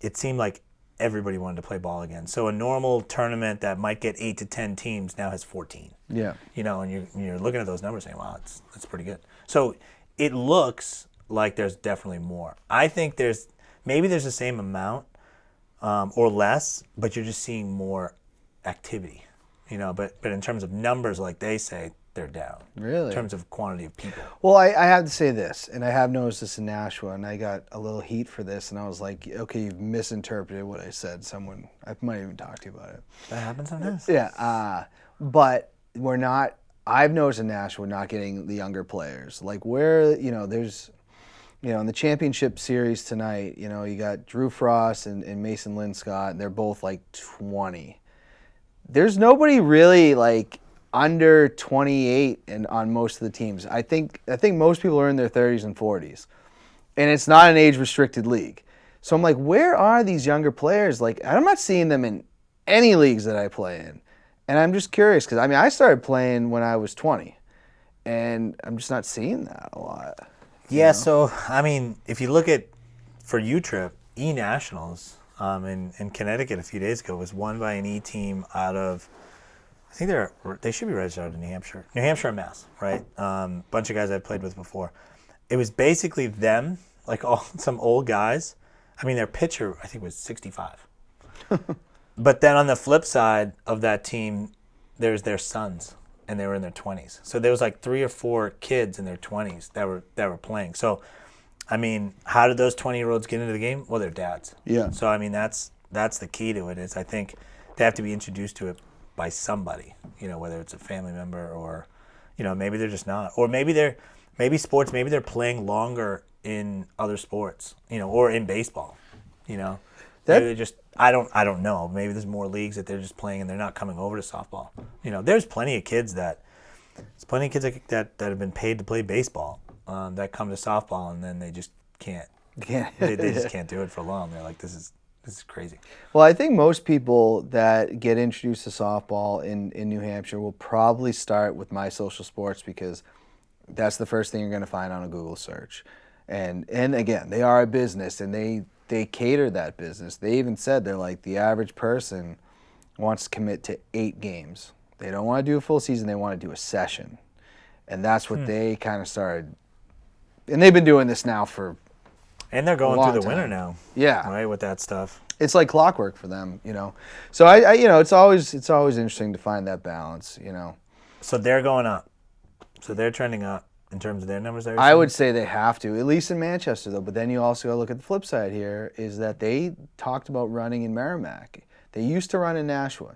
it seemed like everybody wanted to play ball again. So a normal tournament that might get 8 to 10 teams now has 14. Yeah. You know, and you're looking at those numbers saying, wow, that's pretty good. So it looks like there's definitely more. I think there's the same amount or less, but you're just seeing more activity. You know, but in terms of numbers, like they say, they're down. Really? In terms of quantity of people. Well, I have to say this, and I have noticed this in Nashua, and I got a little heat for this, and I was like, okay, you've misinterpreted what I said. I might even talk to you about it. That happens sometimes. Yeah, but we're not, I've noticed in Nashua, we're not getting the younger players. Like there's, in the championship series tonight, you got Drew Frost and Mason Linscott, and they're both like 20. There's nobody really like under 28 on most of the teams. I think most people are in their 30s and 40s, and it's not an age-restricted league. So I'm like, where are these younger players? Like, I'm not seeing them in any leagues that I play in, and I'm just curious because I started playing when I was 20, and I'm just not seeing that a lot. Yeah. So if you look at for U-Trip, E-Nationals in Connecticut a few days ago was won by an E team out of. I think they should be registered in New Hampshire and Mass, right? Bunch of guys I've played with before. It was basically them, like some old guys. Their pitcher I think was 65. But then on the flip side of that team, there's their sons, and they were in their 20s. So there was like 3 or 4 kids in their 20s that were playing. So, how did those 20-year-olds get into the game? Well, their dads. Yeah. So that's the key to it. Is I think they have to be introduced to it by somebody, whether it's a family member or, maybe they're just not, or maybe they're playing longer in other sports, or in baseball, maybe they just, I don't know. Maybe there's more leagues that they're just playing and they're not coming over to softball. There's plenty of kids that have been paid to play baseball, that come to softball and then they just can't. They just can't do it for long. They're like, this is crazy. Well, I think most people that get introduced to softball in New Hampshire will probably start with My Social Sports because that's the first thing you're going to find on a Google search. And again, they are a business and they cater that business. They even said they're like the average person wants to commit to 8 games. They don't want to do a full season. They want to do a session. And that's what they kind of started. And they've been doing this now for And they're going long through the winter time. now. Yeah. Right, with that stuff. It's like clockwork for them, you know. So I you know, it's always interesting to find that balance, you know. So they're going up. So they're trending up in terms of their numbers. I would say they have to, at least in Manchester, though. But then you also got to look at the flip side here, is that they talked about running in Merrimack. They used to run in Nashua.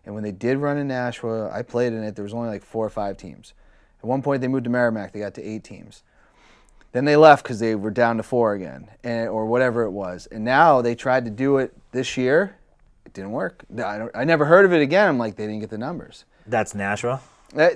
And when they did run in Nashua, I played in it, there was only like 4 or 5 teams. At one point, they moved to Merrimack. They got to 8 teams. Then they left because they were down to 4 again, or whatever it was. And now they tried to do it this year. It didn't work. I never heard of it again. I'm like, they didn't get the numbers. That's Nashua.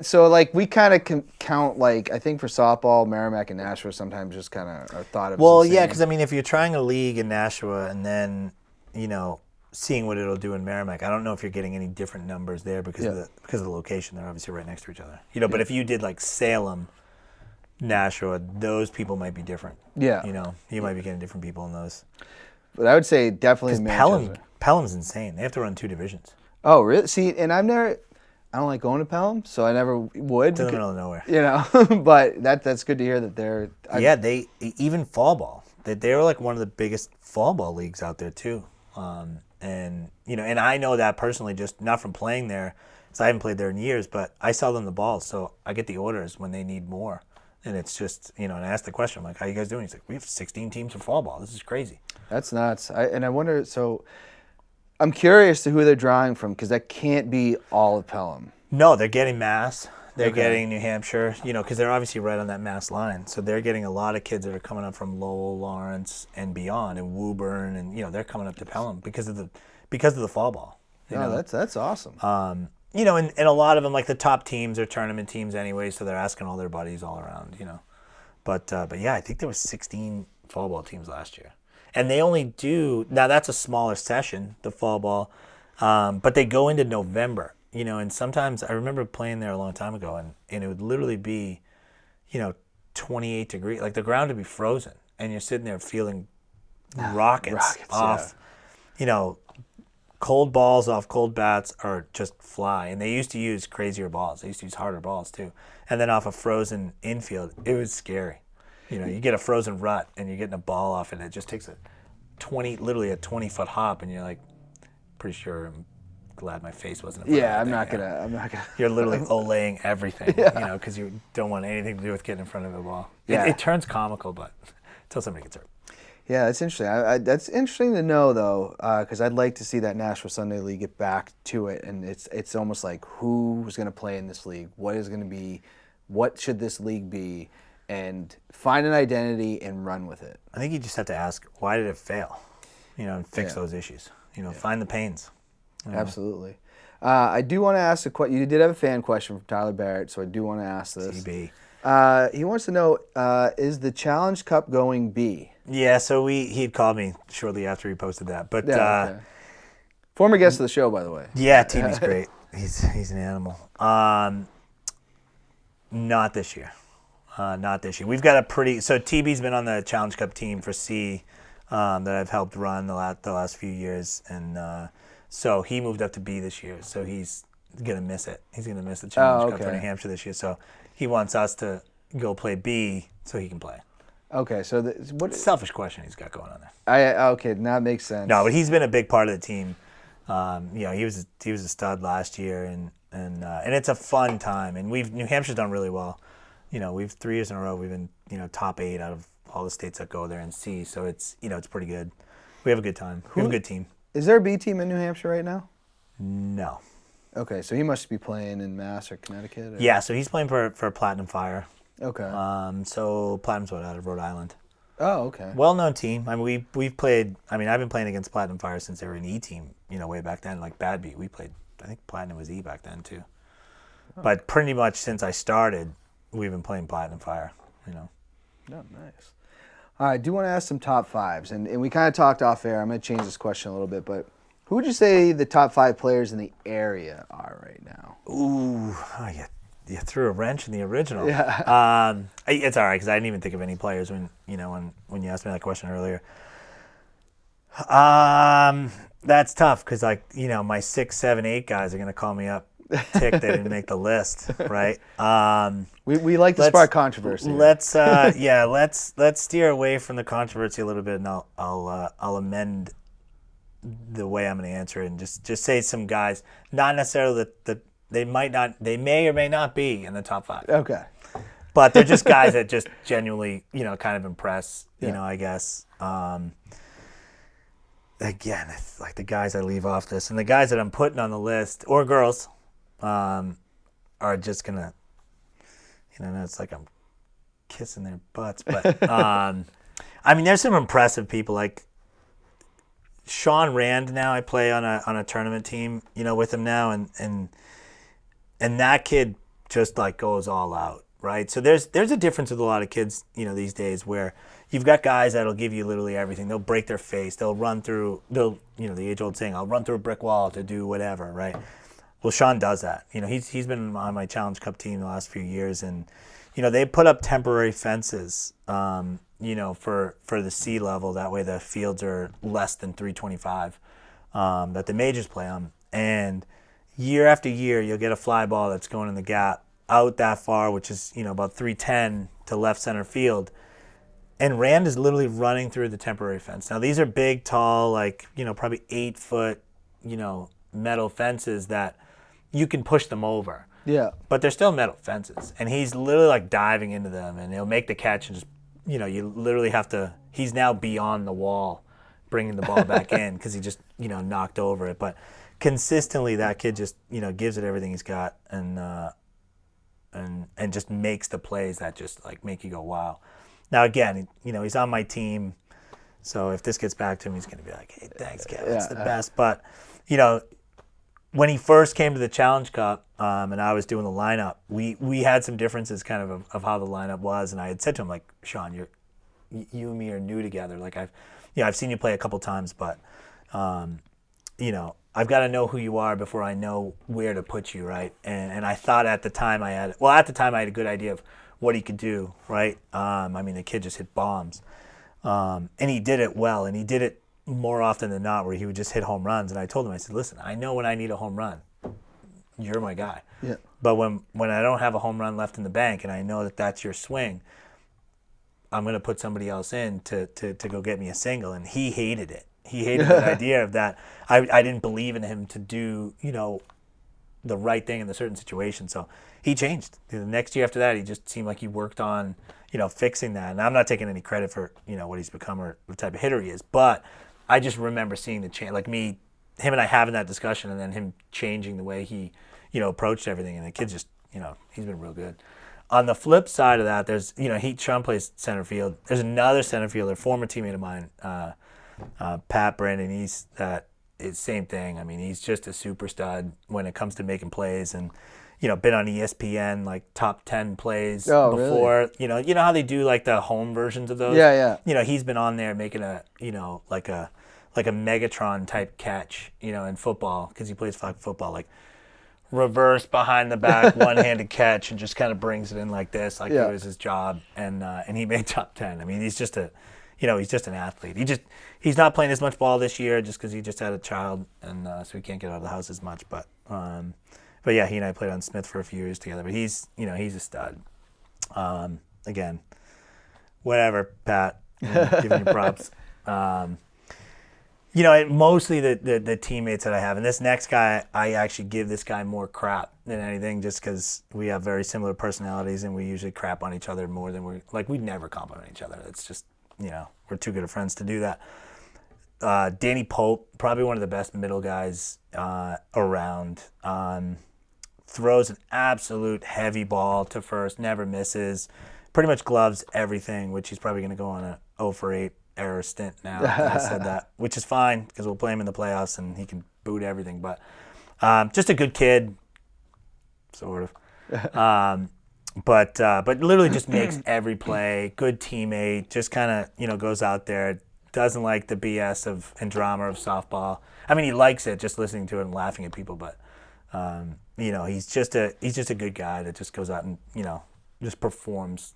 So, like, we kind of can count, like, I think for softball, Merrimack and Nashua sometimes just kind of are thought of Well, as the yeah, same. because I mean, if you're trying a league in Nashua and then, you know, seeing what it'll do in Merrimack, I don't know if you're getting any different numbers there because of the location. They're obviously right next to each other. You know, but if you did like Salem, Nashua, those people might be different. Yeah. You know, you might be getting different people in those. But I would say definitely in Manchester. Pelham's insane. They have to run 2 divisions. Oh, really? See, and I don't like going to Pelham, so I never would. To the middle of nowhere. You know, but that's good to hear that they're. They even fall ball. They were like one of the biggest fall ball leagues out there too. And you know, and I know that personally, just not from playing there, because I haven't played there in years. But I sell them the balls, so I get the orders when they need more. And it's just, you know, and I asked the question, I'm like, how you guys doing? He's like, we have 16 teams for fall ball. This is crazy. That's nuts. I wonder. So, I'm curious to who they're drawing from because that can't be all of Pelham. No, they're getting Mass. They're Okay. getting New Hampshire, you know, because they're obviously right on that Mass line. So they're getting a lot of kids that are coming up from Lowell, Lawrence, and beyond, and Woburn, and you know, they're coming up to Pelham because of the fall ball. You know? That's awesome. You know, and a lot of them, like the top teams, are tournament teams anyway, so they're asking all their buddies all around, you know. But yeah, I think there was 16 fall ball teams last year, and they only do now. That's a smaller session, the fall ball, but they go into November. You know, and sometimes I remember playing there a long time ago, and it would literally be, you know, 28 degrees. Like the ground would be frozen, and you're sitting there feeling rockets off. Yeah. You know, cold balls off cold bats are just fly. And they used to use crazier balls. They used to use harder balls too. And then off a frozen infield, it was scary. You know, you get a frozen rut, and you're getting a ball off, and it just takes literally a 20-foot hop, and you're like, pretty sure. I'm glad my face wasn't. I'm not gonna. You're literally olaying everything, you know, because you don't want anything to do with getting in front of a ball. Yeah. It turns comical, but until somebody gets hurt. Yeah, that's interesting. That's interesting to know though, because I'd like to see that Nashville Sunday League get back to it, and it's almost like who's going to play in this league, what should this league be, and find an identity and run with it. I think you just have to ask, why did it fail? You know, and fix those issues. You know, find the pains. Absolutely. I do want to ask a question. You did have a fan question from Tyler Barrett, so I do want to ask this. TB. He wants to know, is the Challenge Cup going B? Yeah, so he'd called me shortly after he posted that. But okay. Former guest of the show, by the way. Yeah, TB's great. He's an animal. Not this year. Not this year. We've got so TB's been on the Challenge Cup team for C that I've helped run the last few years, and so he moved up to B this year, so he's going to miss it. He's going to miss the Challenge Cup for New Hampshire this year, so he wants us to go play B so he can play. Okay, so what? Selfish question he's got going on there. Okay, that makes sense. No, but he's been a big part of the team. You know, he was a stud last year, and it's a fun time, and New Hampshire's done really well. You know, 3 years in a row we've been, you know, top 8 out of all the states that go there and C, so it's, you know, it's pretty good. We have a good time. We have a good team. Is there a B team in New Hampshire right now? No. Okay, so he must be playing in Mass or Connecticut? Or? Yeah, so he's playing for Platinum Fire. Okay. So Platinum's out of Rhode Island. Oh, okay. Well-known team. I mean, we've played. I mean, I've been playing against Platinum Fire since they were an E team. You know, way back then, like Bad Beat. We played. I think Platinum was E back then too. Oh. But pretty much since I started, we've been playing Platinum Fire. You know. Oh, nice. All right, I do want to ask some top fives, and we kind of talked off air. I'm going to change this question a little bit, but who would you say the top 5 players in the area are right now? Ooh, you threw a wrench in the original. Yeah. It's all right because I didn't even think of any players when you asked me that question earlier. That's tough because, like, my 6, 7, 8 guys are gonna call me up, tick they didn't make the list, right? We like to Let's spark controversy. Right? let's steer away from the controversy a little bit, and I'll amend the way I'm going to answer it, and just say some guys, not necessarily that they may or may not be in the top 5. Okay. But they're just guys that just genuinely, kind of impress, Yeah. I guess. Again, it's like the guys I leave off this and the guys that I'm putting on the list, or girls, are just going to, it's like I'm kissing their butts. But, I mean, there's some impressive people like Sean Rand. Now I play on a tournament team, with him now. And that kid just like goes all out. Right, so there's a difference with a lot of kids, these days, where you've got guys that'll give you literally everything. They'll break their face. They'll run through. The age-old saying, "I'll run through a brick wall to do whatever." Right. Well, Sean does that. He's been on my Challenge Cup team the last few years, and they put up temporary fences, for the sea level. That way, the fields are less than 325 that the majors play on, and year after year, you'll get a fly ball that's going in the gap out that far, which is about 310 to left center field, and Rand is literally running through the temporary fence. Now these are big, tall, like probably 8-foot, metal fences that you can push them over. Yeah. But they're still metal fences, and he's literally like diving into them, and he'll make the catch, and just you literally have to. He's now beyond the wall, bringing the ball back in because he just knocked over it. But consistently, that kid just gives it everything he's got, and just makes the plays that just like make you go, wow. Now again, he's on my team, so if this gets back to him, he's going to be like, hey, thanks, Kevin, it's the best. But when he first came to the Challenge Cup, and I was doing the lineup, we had some differences kind of how the lineup was, and I had said to him, like, Sean, you and me are new together. Like I've seen you play a couple times, but I've got to know who you are before I know where to put you, right? And I thought at the time I had a good idea of what he could do, right? I mean, the kid just hit bombs. And he did it well, and he did it more often than not where he would just hit home runs. And I told him, I said, listen, I know when I need a home run, you're my guy. Yeah. But when I don't have a home run left in the bank and I know that that's your swing, I'm going to put somebody else in to go get me a single. And he hated it. He hated the idea of that. I didn't believe in him to do, the right thing in the certain situation. So he changed. The next year after that, he just seemed like he worked on, fixing that. And I'm not taking any credit for, what he's become or the type of hitter he is. But I just remember seeing the change, like him and I having that discussion, and then him changing the way he, approached everything. And the kid just, he's been real good. On the flip side of that, there's, Sean plays center field. There's another center fielder, former teammate of mine, Pat Brandon. He's same thing. I mean, he's just a super stud when it comes to making plays, and been on ESPN like top 10 plays before. Really? You know how they do like the home versions of those. Yeah. He's been on there making a like a Megatron type catch in football because he plays flag football, like reverse behind the back one-handed catch, and just kind of brings it in like this, like it was his job, and he made top 10. I mean, he's just he's just an athlete. He's not playing as much ball this year just because he just had a child, and so he can't get out of the house as much. But yeah, he and I played on Smith for a few years together. But he's a stud. Again, whatever, Pat, giving you props. Mostly the teammates that I have, and this next guy, I actually give this guy more crap than anything, just because we have very similar personalities, and we usually crap on each other more than we never compliment each other. It's just. We're too good of friends to do that. Danny Pope, probably one of the best middle guys around. Throws an absolute heavy ball to first, never misses. Pretty much gloves everything, which he's probably going to go on a 0 for 8 error stint now. I said that, which is fine because we'll play him in the playoffs and he can boot everything. But just a good kid, sort of. But literally just makes every play. Good teammate. Just kind of goes out there. Doesn't like the BS and drama of softball. I mean, he likes it, just listening to it and laughing at people. But he's just a good guy that just goes out and just performs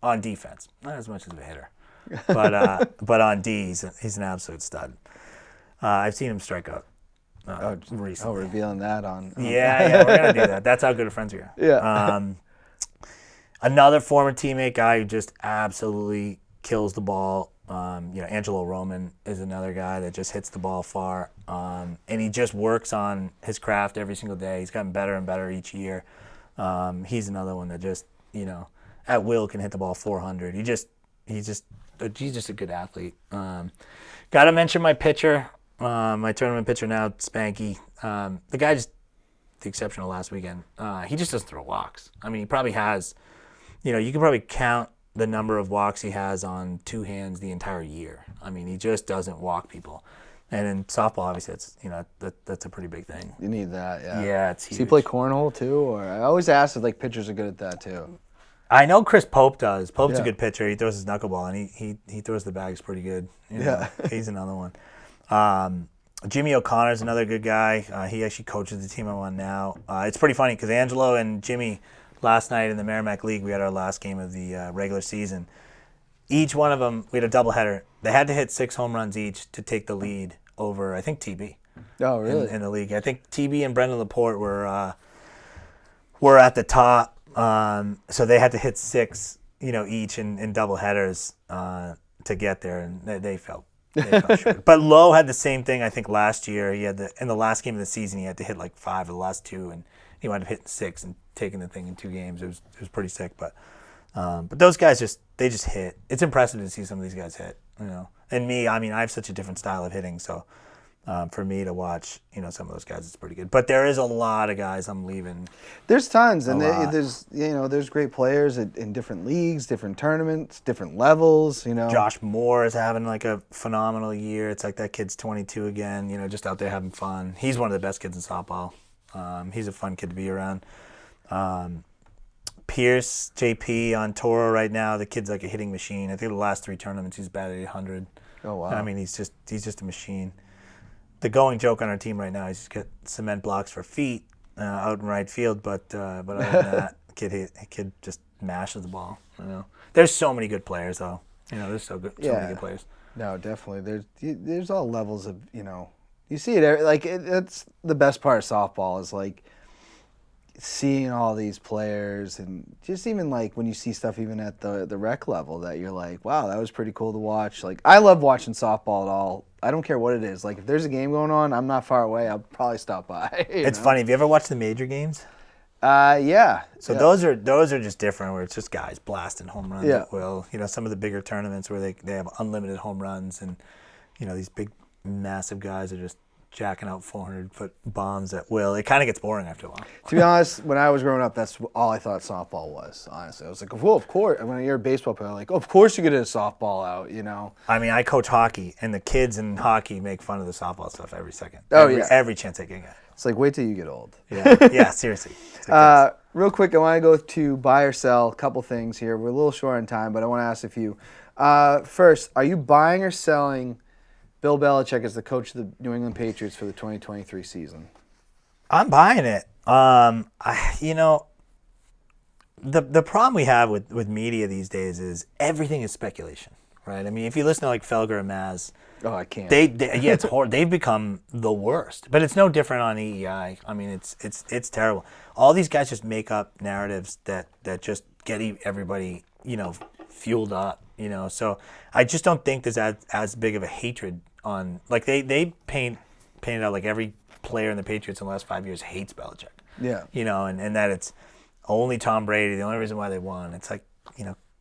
on defense. Not as much as a hitter. but on D, he's an absolute stud. I've seen him strike out recently. Revealing that on. Yeah, we're gonna do that. That's how good of friends we are. Yeah. Another former teammate guy who just absolutely kills the ball. Angelo Roman is another guy that just hits the ball far, and he just works on his craft every single day. He's gotten better and better each year. He's another one that just, at will can hit the ball 400. He's just a good athlete. Got to mention my pitcher, my tournament pitcher now, Spanky. The guy just the exceptional last weekend. He just doesn't throw walks. I mean, he probably has, you can probably count the number of walks he has on two hands the entire year. I mean, he just doesn't walk people. And in softball, obviously, that's a pretty big thing. You need that, yeah. Yeah, it's huge. Does he play cornhole too? Or I always ask if pitchers are good at that too. I know Chris Pope does. Pope's Yeah. a good pitcher. He throws his knuckleball, and he throws the bags pretty good. Yeah. He's another one. Jimmy O'Connor's another good guy. He actually coaches the team I'm on now. It's pretty funny because Angelo and Jimmy, last night in the Merrimack League, we had our last game of the regular season. Each one of them, we had a doubleheader. They had to hit 6 home runs each to take the lead over, I think, TB. Oh, really? In the league. I think TB and Brendan Laporte were at the top. So they had to hit 6, each in doubleheaders to get there, and they felt short. But Lowe had the same thing, I think, last year. He had in the last game of the season, he had to hit like 5 of the last 2, and he wound up hitting 6 and taking the thing in 2 games. It was pretty sick, but those guys just hit. It's impressive to see some of these guys hit, And me, I mean, I have such a different style of hitting, so for me to watch, some of those guys, it's pretty good. But there is a lot of guys I'm leaving. There's tons, and lot. there's great players in different leagues, different tournaments, different levels. Josh Moore is having like a phenomenal year. It's like that kid's 22 again, just out there having fun. He's one of the best kids in softball. He's a fun kid to be around. Pierce, JP on Toro right now. The kid's like a hitting machine. I think the last 3 tournaments he's batted 800. Oh wow! I mean, he's just a machine. The going joke on our team right now is he's got cement blocks for feet out in right field, but other than that, kid just mashes the ball. There's so many good players though. There's so many good players. No, definitely. There's all levels of you see it that's the best part of softball is like seeing all these players, and just even like when you see stuff even at the rec level that you're like, wow, that was pretty cool to watch. Like, I love watching softball at all. I don't care what it is. Like, if there's a game going on, I'm not far away. I'll probably stop by. It's funny. Have you ever watched the major games? Yeah. So those are just different, where it's just guys blasting home runs Yeah. at will. Some of the bigger tournaments where they have unlimited home runs, and these big massive guys are just jacking out 400-foot bombs at will. It kind of gets boring after a while. To be honest, when I was growing up, that's all I thought softball was, honestly. I was like, well, of course. When you're a baseball player, like, of course you get a softball out, I mean, I coach hockey, and the kids in hockey make fun of the softball stuff every second. Yeah. Every chance they can get. It's like, wait till you get old. Yeah, seriously. It's like Real quick, I want to go to buy or sell. A couple things here. We're a little short on time, but I want to ask a few. First, are you buying or selling Bill Belichick as the coach of the New England Patriots for the 2023 season? I'm buying it. The problem we have with media these days is everything is speculation, right? I mean, if you listen to like Felger and Maz, Oh, I can't. it's horrible. They've become the worst. But it's no different on EEI. I mean, it's terrible. All these guys just make up narratives that just get everybody, fueled up, So I just don't think there's as big of a hatred on, like they painted out like every player in the Patriots in the last 5 years hates Belichick. Yeah. And that it's only Tom Brady, the only reason why they won. It's like,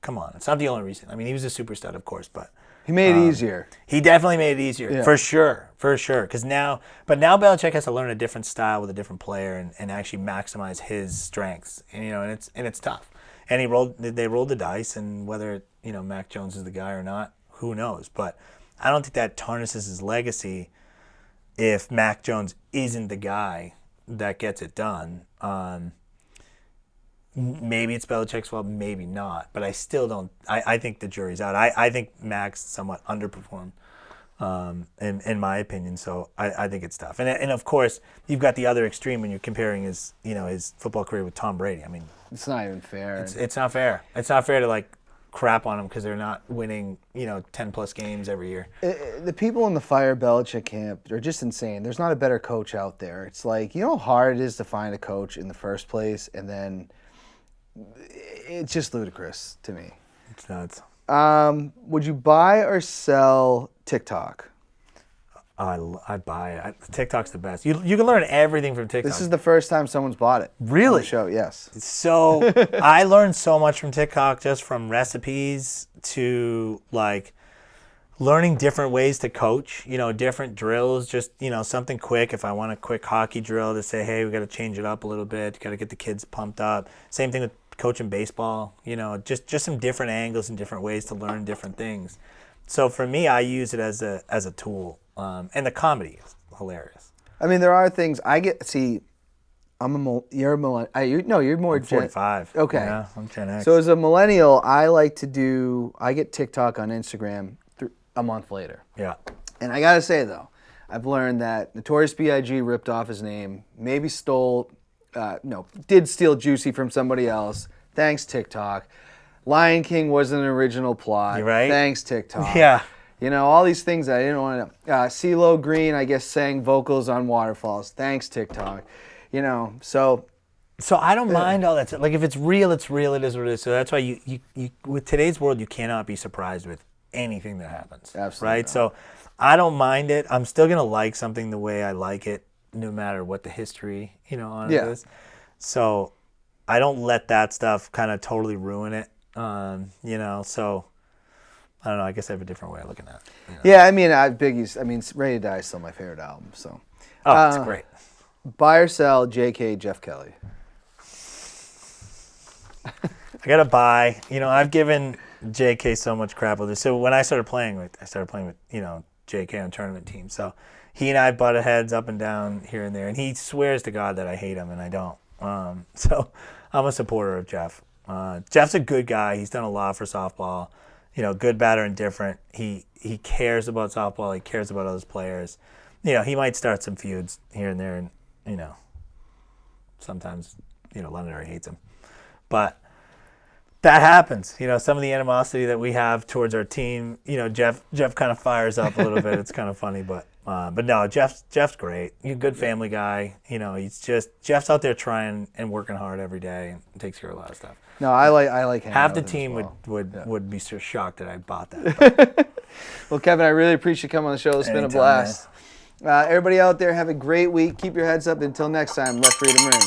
come on. It's not the only reason. I mean, he was a super stud, of course, but He made it easier. he definitely made it easier, Yeah. for sure. Because now Belichick has to learn a different style with a different player and actually maximize his strengths. And it's tough. And they rolled the dice, and whether Mac Jones is the guy or not, who knows? But I don't think that tarnishes his legacy if Mac Jones isn't the guy that gets it done. Maybe it's Belichick's fault, maybe not. But I still don't. I think the jury's out. I think Mac's somewhat underperformed, in my opinion. So I think it's tough. And of course, you've got the other extreme when you're comparing his football career with Tom Brady. I mean, It's not even fair. it's not fair. It's not fair to like crap on them because they're not winning, 10 plus games every year. The people in the Fire Belichick camp are just insane. There's not a better coach out there. It's like, you know how hard it is to find a coach in the first place, and then it's just ludicrous to me. It's nuts. Would you buy or sell TikTok? I buy it. TikTok's the best. You can learn everything from TikTok. This is the first time someone's bought it. Really? On the show, yes. So I learned so much from TikTok, just from recipes to like learning different ways to coach, different drills, just, something quick. If I want a quick hockey drill to say, hey, we got to change it up a little bit, got to get the kids pumped up. Same thing with coaching baseball, just some different angles and different ways to learn different things. So for me, I use it as a tool. And the comedy is hilarious. I mean, there are things you're a millennial. You're more I'm 45. Okay. Yeah, I'm Gen X. So as a millennial, I get TikTok on Instagram a month later. Yeah. And I got to say, though, I've learned that Notorious B.I.G. ripped off his name, maybe did steal Juicy from somebody else. Thanks, TikTok. Lion King wasn't an original plot. You're right. Thanks, TikTok. Yeah. All these things that I didn't want to know. CeeLo Green, I guess, sang vocals on Waterfalls. Thanks, TikTok. So I don't mind all that stuff. Like, if it's real, it's real. It is what it is. So that's why you with today's world, you cannot be surprised with anything that happens. Absolutely right? not. So I don't mind it. I'm still going to like something the way I like it, no matter what the history, on it is. So I don't let that stuff kind of totally ruin it. So I don't know. I guess I have a different way of looking at it. Yeah, I mean, Ready to Die is still my favorite album. So, it's great. Buy or sell, J.K. Jeff Kelly. I gotta buy. I've given J.K. so much crap with this. So when I started playing with J.K. on tournament teams. So he and I butted heads up and down here and there, and he swears to God that I hate him, and I don't. So I'm a supporter of Jeff. Jeff's a good guy. He's done a lot for softball. Good, bad, or indifferent. He cares about softball. He cares about other players. He might start some feuds here and there, and sometimes Londonderry hates him, but that happens. Some of the animosity that we have towards our team. Jeff kind of fires up a little bit. It's kind of funny, but no, Jeff's great. He's a good family guy. Jeff's out there trying and working hard every day and takes care of a lot of stuff. No, I like him. Half the team would be so shocked that I bought that. Well, Kevin, I really appreciate you coming on the show. It's been a blast. Everybody out there, have a great week. Keep your heads up. Until next time, Let Freedom Ring.